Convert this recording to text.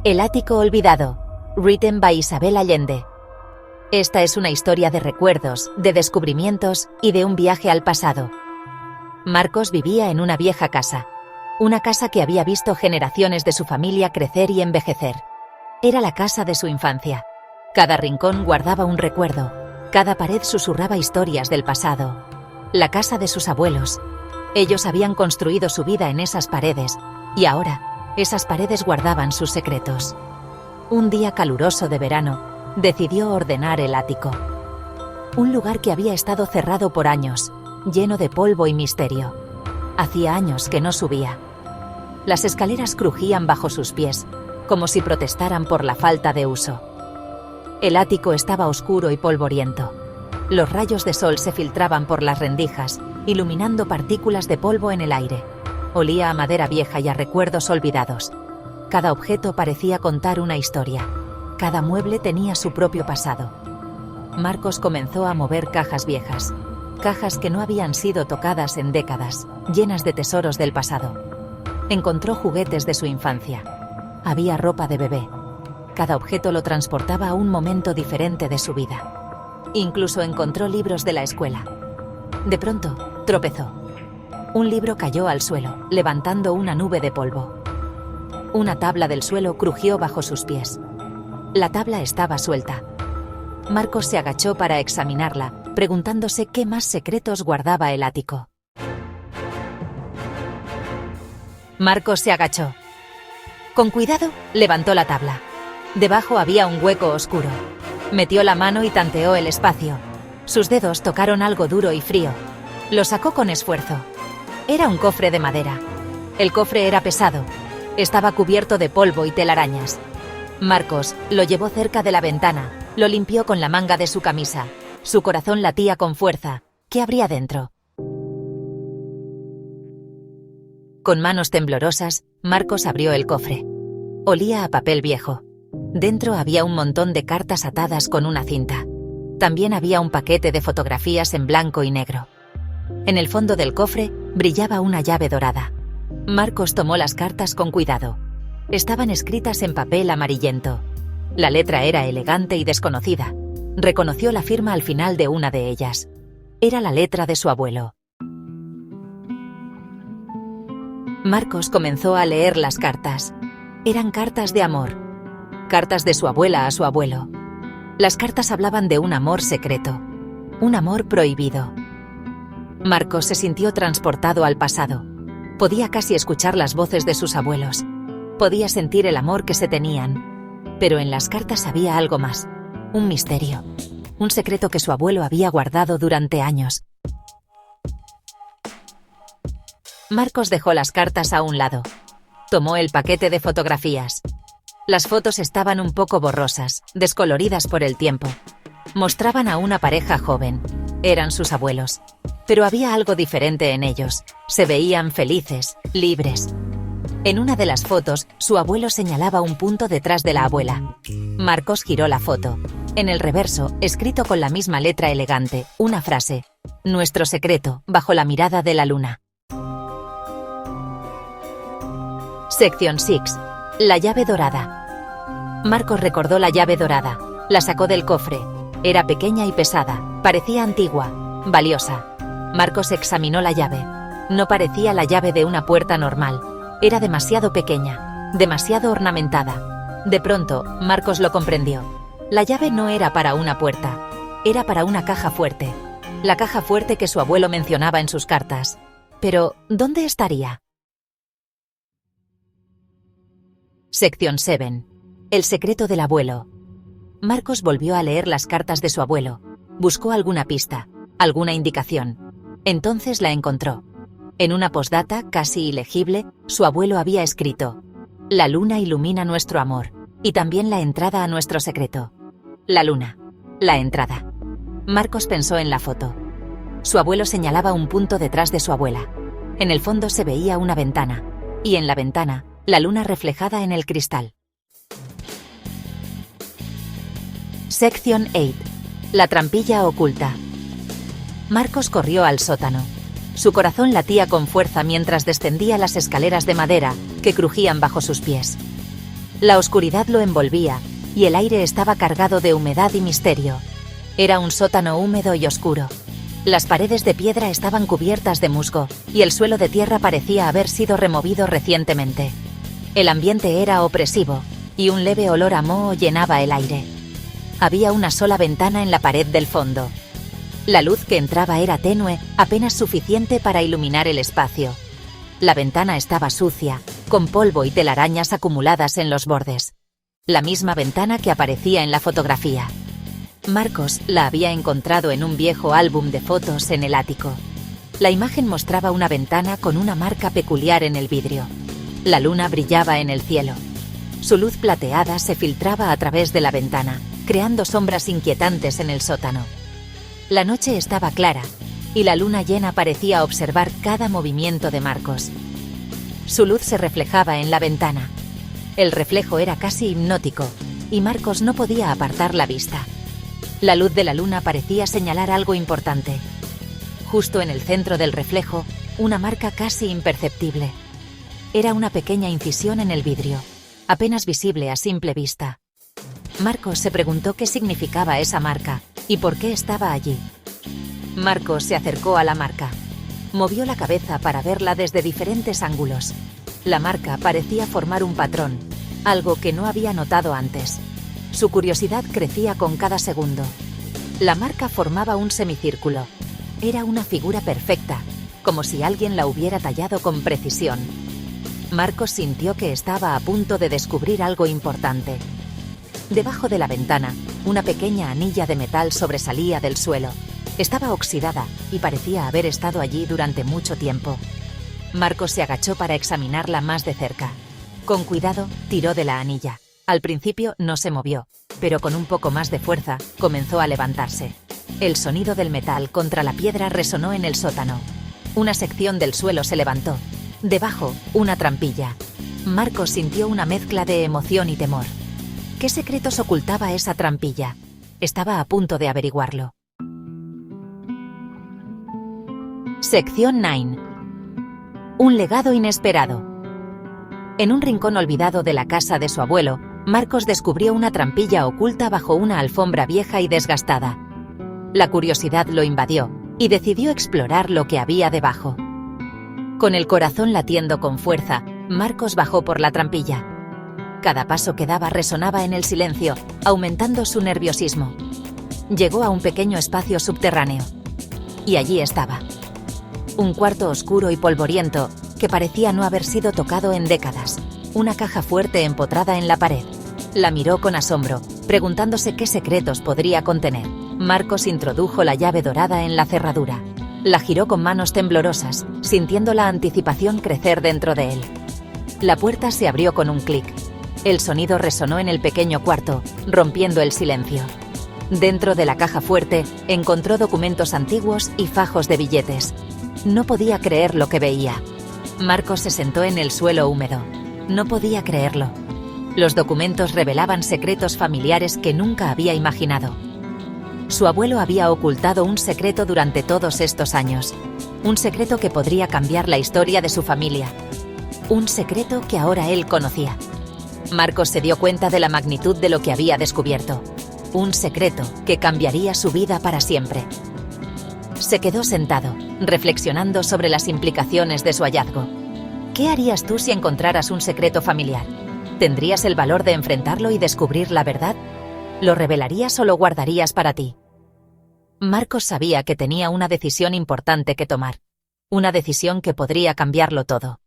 El ático olvidado. Written by Isabel Allende. Esta es una historia de recuerdos, de descubrimientos y de un viaje al pasado. Marcos vivía en una vieja casa. Una casa que había visto generaciones de su familia crecer y envejecer. Era la casa de su infancia. Cada rincón guardaba un recuerdo. Cada pared susurraba historias del pasado. La casa de sus abuelos. Ellos habían construido su vida en esas paredes, y ahora, esas paredes guardaban sus secretos. Un día caluroso de verano, decidió ordenar el ático. Un lugar que había estado cerrado por años, lleno de polvo y misterio. Hacía años que no subía. Las escaleras crujían bajo sus pies, como si protestaran por la falta de uso. El ático estaba oscuro y polvoriento. Los rayos de sol se filtraban por las rendijas, iluminando partículas de polvo en el aire. Olía a madera vieja y a recuerdos olvidados. Cada objeto parecía contar una historia. Cada mueble tenía su propio pasado. Marcos comenzó a mover cajas viejas. Cajas que no habían sido tocadas en décadas, llenas de tesoros del pasado. Encontró juguetes de su infancia. Había ropa de bebé. Cada objeto lo transportaba a un momento diferente de su vida. Incluso encontró libros de la escuela. De pronto, tropezó. Un libro cayó al suelo, levantando una nube de polvo. Una tabla del suelo crujió bajo sus pies. La tabla estaba suelta. Marcos se agachó para examinarla, preguntándose qué más secretos guardaba el ático. Marcos se agachó. Con cuidado, levantó la tabla. Debajo había un hueco oscuro. Metió la mano y tanteó el espacio. Sus dedos tocaron algo duro y frío. Lo sacó con esfuerzo. Era un cofre de madera. El cofre era pesado. Estaba cubierto de polvo y telarañas. Marcos lo llevó cerca de la ventana, lo limpió con la manga de su camisa. Su corazón latía con fuerza. ¿Qué habría dentro? Con manos temblorosas, Marcos abrió el cofre. Olía a papel viejo. Dentro había un montón de cartas atadas con una cinta. También había un paquete de fotografías en blanco y negro. En el fondo del cofre brillaba una llave dorada. Marcos tomó las cartas con cuidado. Estaban escritas en papel amarillento. La letra era elegante y desconocida. Reconoció la firma al final de una de ellas. Era la letra de su abuelo. Marcos comenzó a leer las cartas. Eran cartas de amor. Cartas de su abuela a su abuelo. Las cartas hablaban de un amor secreto. Un amor prohibido. Marcos se sintió transportado al pasado. Podía casi escuchar las voces de sus abuelos. Podía sentir el amor que se tenían. Pero en las cartas había algo más. Un misterio. Un secreto que su abuelo había guardado durante años. Marcos dejó las cartas a un lado. Tomó el paquete de fotografías. Las fotos estaban un poco borrosas, descoloridas por el tiempo. Mostraban a una pareja joven. Eran sus abuelos. Pero había algo diferente en ellos. Se veían felices, libres. En una de las fotos, su abuelo señalaba un punto detrás de la abuela. Marcos giró la foto. En el reverso, escrito con la misma letra elegante, una frase. Nuestro secreto, bajo la mirada de la luna. Sección 6. La llave dorada. Marcos recordó la llave dorada. La sacó del cofre. Era pequeña y pesada. Parecía antigua, valiosa. Marcos examinó la llave. No parecía la llave de una puerta normal. Era demasiado pequeña, demasiado ornamentada. De pronto, Marcos lo comprendió. La llave no era para una puerta. Era para una caja fuerte. La caja fuerte que su abuelo mencionaba en sus cartas. Pero, ¿dónde estaría? Sección 7. El secreto del abuelo. Marcos volvió a leer las cartas de su abuelo. Buscó alguna pista, alguna indicación. Entonces la encontró. En una postdata casi ilegible, su abuelo había escrito: La luna ilumina nuestro amor, y también la entrada a nuestro secreto. La luna. La entrada. Marcos pensó en la foto. Su abuelo señalaba un punto detrás de su abuela. En el fondo se veía una ventana, y en la ventana, la luna reflejada en el cristal. Sección 8. La trampilla oculta. Marcos corrió al sótano. Su corazón latía con fuerza mientras descendía las escaleras de madera que crujían bajo sus pies. La oscuridad lo envolvía, y el aire estaba cargado de humedad y misterio. Era un sótano húmedo y oscuro. Las paredes de piedra estaban cubiertas de musgo, y el suelo de tierra parecía haber sido removido recientemente. El ambiente era opresivo, y un leve olor a moho llenaba el aire. Había una sola ventana en la pared del fondo. La luz que entraba era tenue, apenas suficiente para iluminar el espacio. La ventana estaba sucia, con polvo y telarañas acumuladas en los bordes. La misma ventana que aparecía en la fotografía. Marcos la había encontrado en un viejo álbum de fotos en el ático. La imagen mostraba una ventana con una marca peculiar en el vidrio. La luna brillaba en el cielo. Su luz plateada se filtraba a través de la ventana, creando sombras inquietantes en el sótano. La noche estaba clara, y la luna llena parecía observar cada movimiento de Marcos. Su luz se reflejaba en la ventana. El reflejo era casi hipnótico, y Marcos no podía apartar la vista. La luz de la luna parecía señalar algo importante. Justo en el centro del reflejo, una marca casi imperceptible. Era una pequeña incisión en el vidrio, apenas visible a simple vista. Marcos se preguntó qué significaba esa marca y por qué estaba allí. Marcos se acercó a la marca. Movió la cabeza para verla desde diferentes ángulos. La marca parecía formar un patrón, algo que no había notado antes. Su curiosidad crecía con cada segundo. La marca formaba un semicírculo. Era una figura perfecta, como si alguien la hubiera tallado con precisión. Marcos sintió que estaba a punto de descubrir algo importante. Debajo de la ventana, una pequeña anilla de metal sobresalía del suelo. Estaba oxidada y parecía haber estado allí durante mucho tiempo. Marcos se agachó para examinarla más de cerca. Con cuidado, tiró de la anilla. Al principio no se movió, pero con un poco más de fuerza, comenzó a levantarse. El sonido del metal contra la piedra resonó en el sótano. Una sección del suelo se levantó. Debajo, una trampilla. Marcos sintió una mezcla de emoción y temor. ¿Qué secretos ocultaba esa trampilla? Estaba a punto de averiguarlo. Sección 9. Un legado inesperado. En un rincón olvidado de la casa de su abuelo, Marcos descubrió una trampilla oculta bajo una alfombra vieja y desgastada. La curiosidad lo invadió, y decidió explorar lo que había debajo. Con el corazón latiendo con fuerza, Marcos bajó por la trampilla. Cada paso que daba resonaba en el silencio, aumentando su nerviosismo. Llegó a un pequeño espacio subterráneo. Y allí estaba. Un cuarto oscuro y polvoriento, que parecía no haber sido tocado en décadas. Una caja fuerte empotrada en la pared. La miró con asombro, preguntándose qué secretos podría contener. Marcos introdujo la llave dorada en la cerradura. La giró con manos temblorosas, sintiendo la anticipación crecer dentro de él. La puerta se abrió con un clic. El sonido resonó en el pequeño cuarto, rompiendo el silencio. Dentro de la caja fuerte, encontró documentos antiguos y fajos de billetes. No podía creer lo que veía. Marcos se sentó en el suelo húmedo. No podía creerlo. Los documentos revelaban secretos familiares que nunca había imaginado. Su abuelo había ocultado un secreto durante todos estos años. Un secreto que podría cambiar la historia de su familia. Un secreto que ahora él conocía. Marcos se dio cuenta de la magnitud de lo que había descubierto. Un secreto que cambiaría su vida para siempre. Se quedó sentado, reflexionando sobre las implicaciones de su hallazgo. ¿Qué harías tú si encontraras un secreto familiar? ¿Tendrías el valor de enfrentarlo y descubrir la verdad? ¿Lo revelarías o lo guardarías para ti? Marcos sabía que tenía una decisión importante que tomar. Una decisión que podría cambiarlo todo.